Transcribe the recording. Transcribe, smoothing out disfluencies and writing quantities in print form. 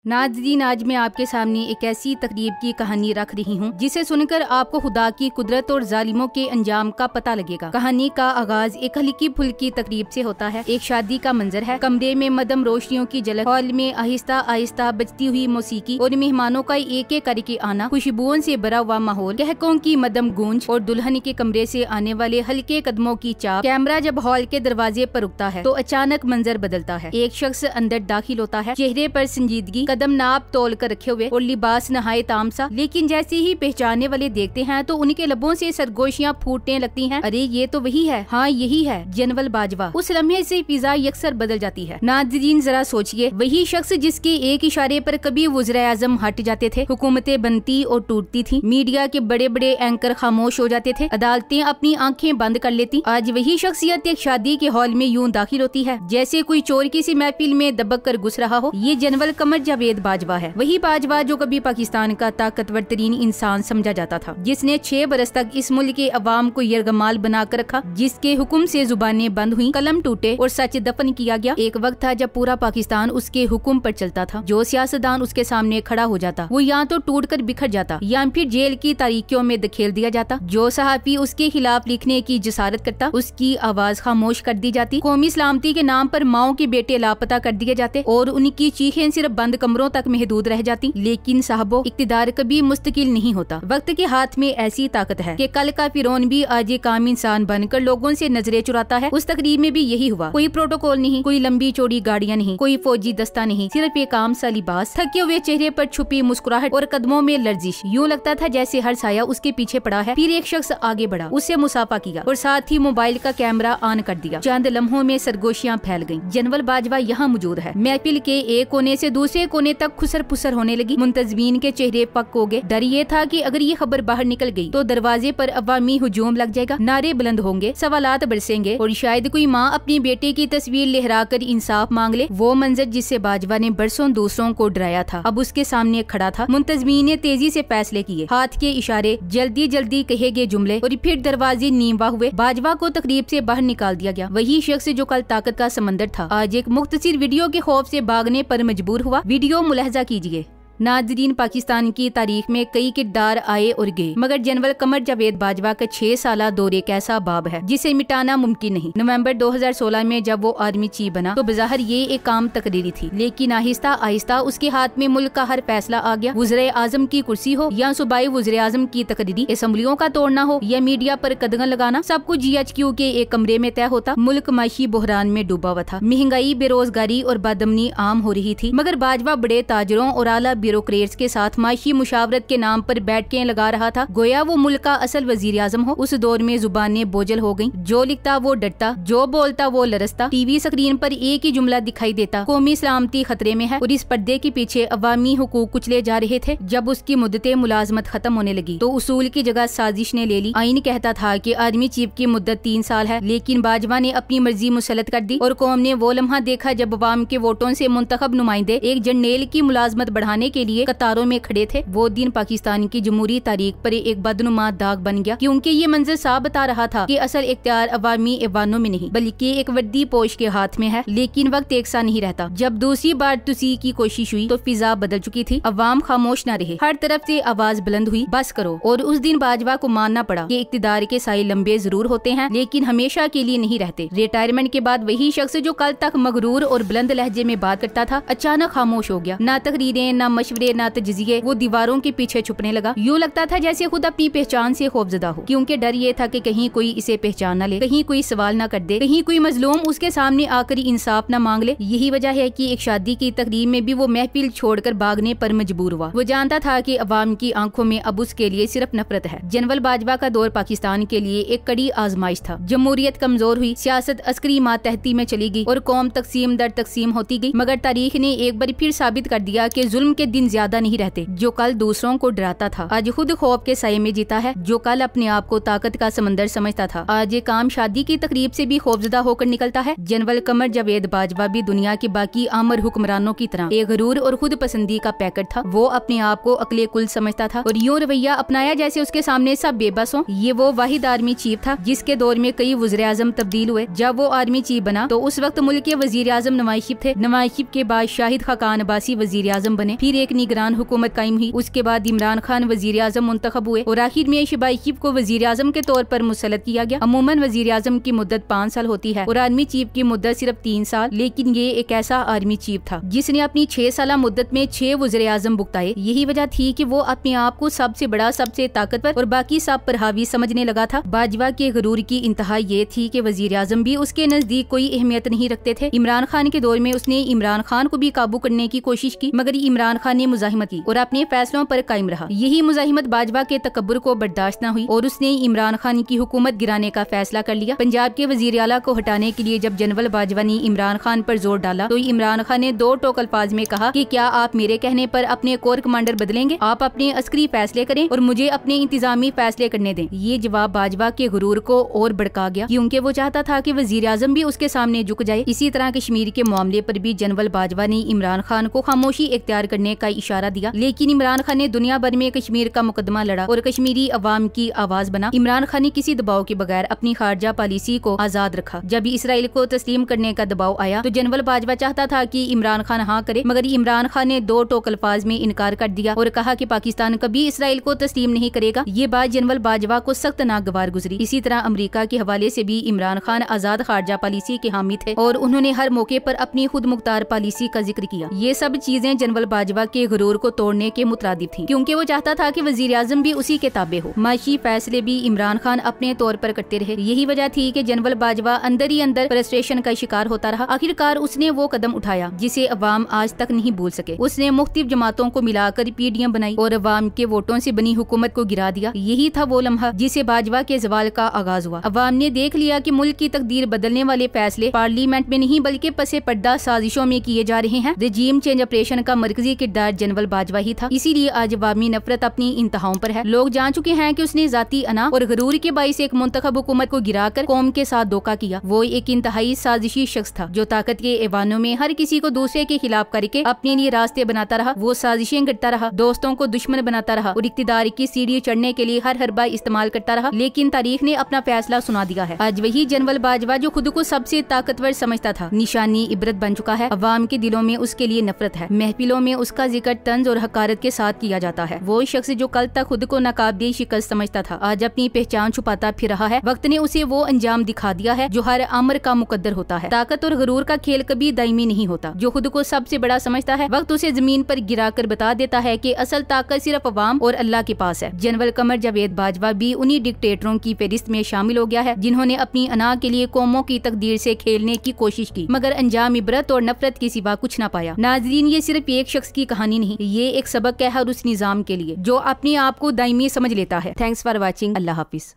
नाज़रीन, आज मैं आपके सामने एक ऐसी तकरीब की कहानी रख रही हूँ जिसे सुनकर आपको खुदा की कुदरत और जालिमों के अंजाम का पता लगेगा। कहानी का आगाज एक हल्की फुल्की तकरीब से होता है। एक शादी का मंजर है। कमरे में मदम रोशनियों की झलक, हॉल में आहिस्ता आहिस्ता बजती हुई मौसीकी और मेहमानों का एक एक करके आना, खुशबुओं से भरा हुआ माहौल, कहकों की मदम गूंज और दुल्हन के कमरे से आने वाले हल्के कदमों की चाप। कैमरा जब हॉल के दरवाजे पर रुकता है तो अचानक मंजर बदलता है। एक शख्स अंदर दाखिल होता है, चेहरे पर संजीदगी, कदम नाप तोल कर रखे हुए और लिबास नहाए तामसा। लेकिन जैसे ही पहचानने वाले देखते हैं तो उनके लबों से सरगोशियां फूटने लगती हैं। अरे ये तो वही है, हाँ यही है जनवल बाजवा। उस लम्हे से फिजा यकसर बदल जाती है। नाज़रीन जरा सोचिए, वही शख्स जिसके एक इशारे पर कभी वज़ीर आज़म हट जाते थे, हुकूमतें बनती और टूटती थी, मीडिया के बड़े बड़े एंकर खामोश हो जाते थे, अदालतें अपनी आंखें बंद कर लेती, आज वही शख्सियत एक शादी के हॉल में यूं दाखिल होती है जैसे कोई चोर किसी महफिल में दबक कर घुस रहा हो। ये जनवल कमर जावेद बाजवा है, वही बाजवा जो कभी पाकिस्तान का ताकतवर तरीन इंसान समझा जाता था, जिसने 6 बरस तक इस मुल्क के अवाम को यरगमाल बना कर रखा, जिसके हुक्म से जुबानें बंद हुई, कलम टूटे और सच दफन किया गया। एक वक्त था जब पूरा पाकिस्तान उसके हुक्म पर चलता था। जो सियासतदान उसके सामने खड़ा हो जाता वो या तो टूट कर बिखर जाता या फिर जेल की तारीकियों में धकेल दिया जाता। जो सहाफी उसके खिलाफ लिखने की जसारत करता उसकी आवाज खामोश कर दी जाती। कौमी सलामती के नाम पर माओ के बेटे लापता कर दिए जाते और उनकी चीखें सिर्फ बंद कमरों तक महदूद रह जाती। लेकिन साहबो, इक्तिदार कभी मुस्तकिल नहीं होता। वक्त के हाथ में ऐसी ताकत है कि कल का फिरौन भी आज एक आम इंसान बनकर लोगों से नजरें चुराता है। उस तकरीब में भी यही हुआ। कोई प्रोटोकॉल नहीं, कोई लंबी चौड़ी गाड़ियां नहीं, कोई फौजी दस्ता नहीं, सिर्फ एक आम सा लिबास, थके हुए चेहरे पर छुपी मुस्कुराहट और कदमों में लर्जिश। यूं लगता था जैसे हर साया उसके पीछे पड़ा है। फिर एक शख्स आगे बढ़ा, उससे मुसाफा किया और साथ ही मोबाइल का कैमरा ऑन कर दिया। चंद लम्हों में सरगोशियां फैल गईं। जनवल बाजवा यहाँ मौजूद है। महफिल के एक कोने से दूसरे कोने तक खुसर पुसर होने लगी। मुंतजमीन के चेहरे पक हो गए। डर ये था कि अगर ये खबर बाहर निकल गई तो दरवाजे पर अवामी हुजूम लग जाएगा, नारे बुलंद होंगे, सवालात बरसेंगे और शायद कोई माँ अपनी बेटे की तस्वीर लहरा कर इंसाफ मांग ले। वो मंजर जिससे बाजवा ने बरसों दूसरों को डराया था अब उसके सामने खड़ा था। मुंतजमीन ने तेजी से फैसले किए, हाथ के इशारे, जल्दी जल्दी कहे गए जुमले और फिर दरवाजे नींवा हुए। बाजवा को तकरीब से बाहर निकाल दिया गया। वही शख्स जो कल ताकत का समंदर था आज एक मुख्तसिर वीडियो के खौफ से भागने पर मजबूर हुआ। वीडियो मुलाहजा कीजिए। नाज़रीन, पाकिस्तान की तारीख में कई किरदार आए और गए, मगर जनवल कमर जावेद बाजवा का 6 साला दौर एक ऐसा बाब है जिसे मिटाना मुमकिन नहीं। नवंबर 2016 में जब वो आर्मी चीफ बना तो बज़ाहिर ये एक आम तकरीरी थी, लेकिन आहिस्ता आहिस्ता उसके हाथ में मुल्क का हर फैसला आ गया। वज़ीर आज़म की कुर्सी हो या सूबाई वज़ीर आज़म की तकरीरी, असम्बलियों का तोड़ना हो या मीडिया पर कदम लगाना, सब कुछ GHQ के एक कमरे में तय होता। मुल्क माशी बहरान में डूबा हुआ था। महंगाई, बेरोजगारी और बदअमनी आम हो रही थी, मगर बाजवा बड़े ताजरों और आला ब्यूरोक्रेट्स के साथ माशी मुशावरत के नाम पर बैठकें लगा रहा था, गोया वो मुल्क का असल वजीर आजम हो। उस दौर में जुबानें बोझल हो गईं, जो लिखता वो डरता, जो बोलता वो लरसता। टीवी स्क्रीन पर एक ही जुमला दिखाई देता, कौमी सलामती खतरे में है, और इस पर्दे के पीछे अवामी हुकूक कुचले जा रहे थे। जब उसकी मुद्दते मुलाजमत खत्म होने लगी तो उसूल की जगह साजिश ने ले ली। आइन कहता था कि आर्मी चीफ की मुद्दत 3 साल है, लेकिन बाजवा ने अपनी मर्जी मुसलत कर दी और कौम ने वो लम्हा देखा जब अवाम के वोटों से मुंतखब नुमाइंदे एक जनरल की मुलाजमत बढ़ाने के लिए कतारों में खड़े थे। वो दिन पाकिस्तान की जमहूरी तारीख पर एक बदनुमा दाग बन गया, क्योंकि ये मंजर साफ बता रहा था कि असल इख्तियार अवामी ऐवानों में नहीं बल्कि एक वर्दी पोश के हाथ में है। लेकिन वक्त एक सा नहीं रहता। जब दूसरी बार तुसी की कोशिश हुई तो फिजा बदल चुकी थी। अवाम खामोश न रहे, हर तरफ से आवाज बुलंद हुई, बस करो। और उस दिन बाजवा को मानना पड़ा कि इख्तियार के साए लंबे जरूर होते हैं लेकिन हमेशा के लिए नहीं रहते। रिटायरमेंट के बाद वही शख्स जो कल तक मगरूर और बुलंद लहजे में बात करता था अचानक खामोश हो गया। ना तकरीरें, ना मशवरे, ना तजज़िये, वो दीवारों के पीछे छुपने लगा। यूं लगता था जैसे खुद अपनी पहचान से खौफजदा हो, क्योंकि डर ये था कि कहीं कोई इसे पहचान न ले, कहीं कोई सवाल न कर दे, कहीं कोई मजलूम उसके सामने आकर इंसाफ न मांग ले। यही वजह है कि एक शादी की तकरीब में भी वो महफिल छोड़कर भागने पर मजबूर हुआ। वो जानता था कि अवाम की आंखों में अब उसके लिए सिर्फ नफरत है। जनवल बाजवा का दौर पाकिस्तान के लिए एक कड़ी आजमाइश था। जमहूरियत कमजोर हुई, सियासत अस्करी मातहती में चली गई और कौम तकसीम दर तकसीम होती गई। मगर तारीख ने एक बार फिर साबित कर दिया कि जुल्म के दिन ज्यादा नहीं रहते। जो कल दूसरों को डराता था आज खुद खौफ के साये में जीता है। जो कल अपने आप को ताकत का समंदर समझता था आज एक आम शादी की तकरीब से भी खौफजदा होकर निकलता है। जनरल कमर जावेद बाजवा भी दुनिया के बाकी आमर हुक्मरानों की तरह एक गरूर और खुद पसंदी का पैकेट था। वो अपने आप को अकले कुल समझता था और यूं रवैया अपनाया जैसे उसके सामने सब बेबस हो। ये वो वाहिद आर्मी चीफ था जिसके दौर में कई वज़ीर आज़म तब्दील हुए। जब वो आर्मी चीफ बना तो उस वक्त मुल्क के वज़ीर आज़म नवाज शरीफ थे। नवाज शरीफ के बाद शाहिद खाकान अब्बासी वज़ीर आज़म बने। फिर एक निगरान हुकूमत कायम हुई। उसके बाद इमरान खान वज़ीर आज़म मुंतखब हुए और आखिर में शहबाज शरीफ को वज़ीर आज़म के तौर पर मुसल्लत किया गया। अमूमन वज़ीर आज़म की मुद्दत 5 साल होती है और आर्मी चीफ की मुद्दत सिर्फ 3 साल। लेकिन ये एक ऐसा आर्मी चीफ था जिसने अपनी 6 साल मुद्दत में 6 वज़ीर आज़म भुगताए। यही वजह थी कि वो अपने आप को सबसे बड़ा, सबसे ताकतवर और बाकी सब पर हावी समझने लगा था। बाजवा के गुरूर की इंतहा ये थी कि वज़ीर आज़म भी उसके नजदीक कोई अहमियत नहीं रखते थे। इमरान खान के दौर में उसने इमरान खान को भी काबू करने की कोशिश की मगर इमरान खान ने मुजाहिमत की और अपने फैसलों पर कायम रहा। यही मुजाहिमत बाजवा के तकब्बुर को बर्दाश्त न हुई और उसने इमरान खान की हुकूमत गिराने का फैसला कर लिया। पंजाब के वज़ीर आला को हटाने के लिए जब जनरल बाजवा ने इमरान खान पर जोर डाला तो इमरान खान ने 2 टोक अल्फाज में कहा कि क्या आप मेरे कहने पर अपने कोर कमांडर बदलेंगे? आप अपने अस्करी फैसले करें और मुझे अपने इंतजामी फैसले करने दें। ये जवाब बाजवा के गुरूर को और भड़का गया क्योंकि वो चाहता था कि वज़ीर आज़म भी उसके सामने झुक जाए। इसी तरह कश्मीर के मामले पर भी जनरल बाजवा ने इमरान खान को खामोशी इख्तियार करने का इशारा दिया। लेकिन इमरान खान ने दुनिया भर में कश्मीर का मुकदमा लड़ा और कश्मीरी अवाम की आवाज बना। इमरान खान ने किसी दबाव के बगैर अपनी खारजा पॉलिसी को आजाद रखा। जब इसराइल को तस्लीम करने का दबाव आया तो जनरल बाजवा चाहता था कि इमरान खान हाँ करे मगर इमरान खान ने 2 टोक अल्फाज में इनकार कर दिया और कहा कि पाकिस्तान कभी इसराइल को तस्लीम नहीं करेगा। ये बात जनरल बाजवा को सख्त नागवार गुजरी। इसी तरह अमेरिका के हवाले से भी इमरान खान आजाद खारजा पॉलिसी के हामी थे और उन्होंने हर मौके पर अपनी खुद मुख्तार पॉलिसी का जिक्र किया। ये सब चीजें जनरल बाजवा के गुरूर को तोड़ने के मुतरादिफ थी क्योंकि वो चाहता था कि वज़ीर आज़म भी उसी के ताबे हो। माशी फैसले भी इमरान खान अपने तौर पर करते रहे। यही वजह थी कि जनरल बाजवा अंदर ही अंदर फ्रस्ट्रेशन का शिकार होता रहा। आखिरकार उसने वो कदम उठाया जिसे अवाम आज तक नहीं भूल सके। उसने मुख्तलिफ जमातों को मिलाकर पीडीएम बनाई और अवाम के वोटों से बनी हुकूमत को गिरा दिया। यही था वो लम्हा जिसे बाजवा के जवाल का आगाज हुआ। अवाम ने देख लिया कि मुल्क की तकदीर बदलने वाले फैसले पार्लियामेंट में नहीं बल्कि पसे पर्दा साजिशों में किए जा रहे हैं। रजीम चेंज ऑपरेशन का मरकजी किरदार जनरल बाजवा ही था। इसीलिए आज अवामी नफरत अपनी इंतहाओं पर है। लोग जान चुके हैं कि उसने जाती अना और गरूर के बाइस एक मुंतखब हुकूमत को गिराकर कौम के साथ धोखा किया। वो एक इंतहाई साजिशी शख्स था जो ताकत के ऐवानों में हर किसी को दूसरे के खिलाफ करके अपने लिए रास्ते बनाता रहा। वो साजिशें करता रहा, दोस्तों को दुश्मन बनाता रहा और इक्तिदार की सीढ़ी चढ़ने के लिए हर हरबा इस्तेमाल करता रहा। लेकिन तारीख ने अपना फैसला सुना दिया है। आज वही जनरल बाजवा जो खुद को सबसे ताकतवर समझता था निशानी इबरत बन चुका है। अवाम के दिलों में उसके लिए नफरत है। महफिलों में उसका जिक्र तंज और हकारत के साथ किया जाता है। वो शख्स जो कल तक खुद को नाकाबिल शिकस्त समझता था आज अपनी पहचान छुपाता फिर रहा है। वक्त ने उसे वो अंजाम दिखा दिया है जो हर अमर का मुकद्दर होता है। ताकत और गरूर का खेल कभी दायमी नहीं होता। जो खुद को सबसे बड़ा समझता है वक्त उसे जमीन पर गिराकर बता देता है कि असल ताकत सिर्फ अवाम और अल्लाह के पास है। जनरल कमर जावेद बाजवा भी उन्हीं डिक्टेटरों की फहरिस्त में शामिल हो गया है जिन्होंने अपनी अना के लिए कौमों की तकदीर से खेलने की कोशिश की मगर अंजाम इबरत और नफरत के सिवा कुछ न पाया। नाज़रीन, ये सिर्फ एक शख्स की कहानी नहीं, ये एक सबक है हर उस निजाम के लिए जो अपने आप को दायमी समझ लेता है। Thanks for watching. Allah Hafiz.